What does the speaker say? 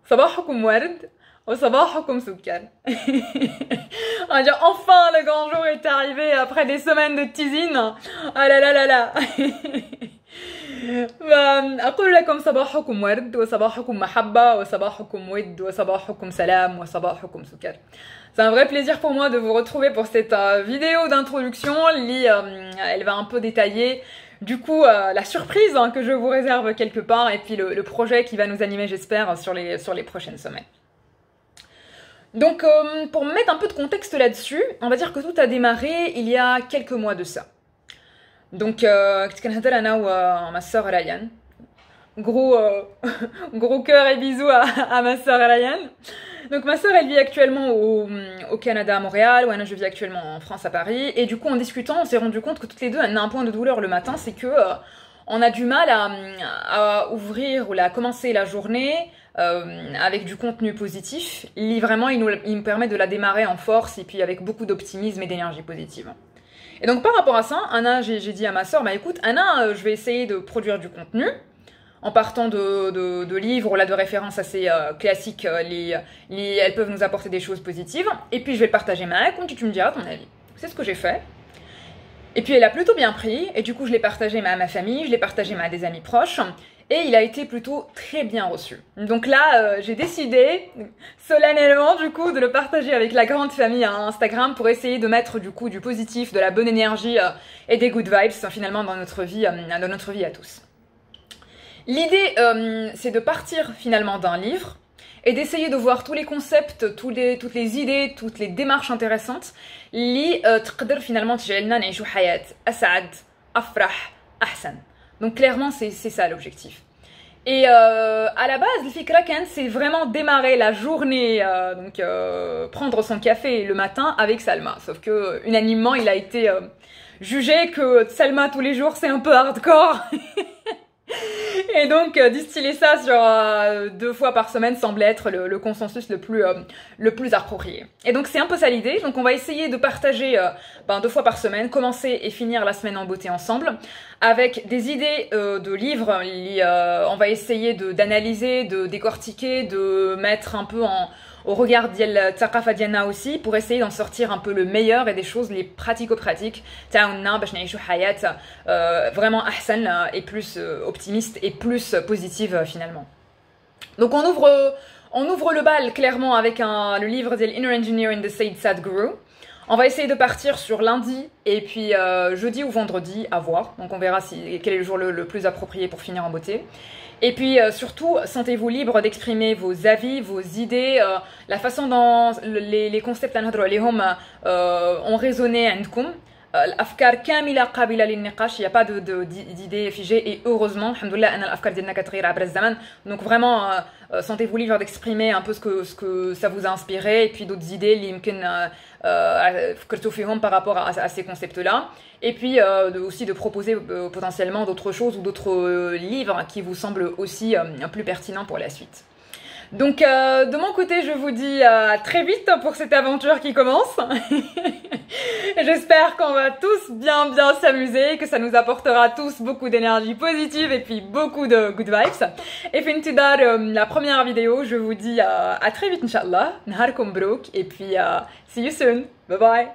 صباحكم ورد وصباحكم سكر. On va dire enfin le grand jour est arrivé après des semaines de teasing. Ah là là là là. أقول لكم صباحكم ورد وصباحكم محبة وصباحكم ود وصباحكم سلام وصباحكم سكر. C'est un vrai plaisir pour moi de vous retrouver pour cette vidéo d'introduction. Elle va un peu détailler du coup la surprise que je vous réserve quelque part et puis le projet qui va nous animer j'espère sur les prochaines semaines. Donc pour mettre un peu de contexte là-dessus, on va dire que tout a démarré il y a quelques mois de ça. Donc كنت كنهضر انا وما sœur Ryan. Gros cœur et bisous à ma sœur Ryan. Donc ma sœur elle vit actuellement au Canada à Montréal, ou je vis actuellement en France à Paris, et du coup en discutant on s'est rendu compte que toutes les deux on a un point de douleur le matin, c'est que on a du mal à ouvrir ou à commencer la journée avec du contenu positif. Vraiment il nous permet de la démarrer en force et puis avec beaucoup d'optimisme et d'énergie positive. Et donc par rapport à ça, Anna, j'ai dit à ma sœur, bah écoute Anna, je vais essayer de produire du contenu en partant de livres ou là de références assez classiques, elles peuvent nous apporter des choses positives, et puis je vais le partager avec, comme tu me diras ton avis. C'est ce que j'ai fait. Et puis elle a plutôt bien pris, et du coup je l'ai partagé à ma famille, je l'ai partagé à des amis proches, et il a été plutôt très bien reçu. Donc là, j'ai décidé solennellement du coup de le partager avec la grande famille à Instagram pour essayer de mettre du coup du positif, de la bonne énergie et des good vibes finalement dans notre vie à tous. L'idée, c'est de partir finalement d'un livre et d'essayer de voir tous les concepts, toutes les idées, toutes les démarches intéressantes اللي تقدر finalement تجعلنا نعيشوا حياة أسعد أفرح أحسن. Donc clairement, c'est ça l'objectif. Et à la base, le fikra c'est vraiment démarrer la journée, prendre son café le matin avec Salma. Sauf que unanimement, il a été jugé que Salma tous les jours, c'est un peu hardcore. Et donc distiller ça sur 2 fois par semaine semble être le consensus le plus approprié. Et donc c'est un peu ça l'idée. Donc on va essayer de partager 2 fois par semaine, commencer et finir la semaine en beauté ensemble, avec des idées de livres. On va essayer d'analyser, de décortiquer, de mettre un peu au regard de Thaqafa Diana aussi, pour essayer d'en sortir un peu le meilleur et des choses les pratico-pratiques vraiment ahsan et plus optimiste et plus positive finalement. Donc on ouvre le bal clairement avec le livre de Inner Engineering de Saïd Sadhguru. On va essayer de partir sur lundi et puis jeudi ou vendredi, à voir. Donc on verra quel est le jour le plus approprié pour finir en beauté. Et puis surtout, sentez-vous libre d'exprimer vos avis, vos idées, la façon dont les concepts ont résonné عندكم. الافكار كامله قابله للنقاش, il n'y a pas d'idées figées, et heureusement alhamdoulilah ان الافكار ديالنا كتغير عبر الزمن. Donc vraiment sentez-vous libre d'exprimer un peu ce que ça vous a inspiré, et puis d'autres idées اللي يمكن فكرتوا فيهم par rapport à ces concepts là, et puis aussi de proposer potentiellement d'autres choses ou d'autres livres qui vous semblent aussi plus pertinents pour la suite. Donc de mon côté je vous dis à très vite pour cette aventure qui commence. J'espère qu'on va tous bien s'amuser, que ça nous apportera tous beaucoup d'énergie positive et puis beaucoup de good vibes. Et fin tidar la première vidéo, je vous dis à très vite Inch'Allah, Nahar Kombrouk, et puis see you soon, bye bye.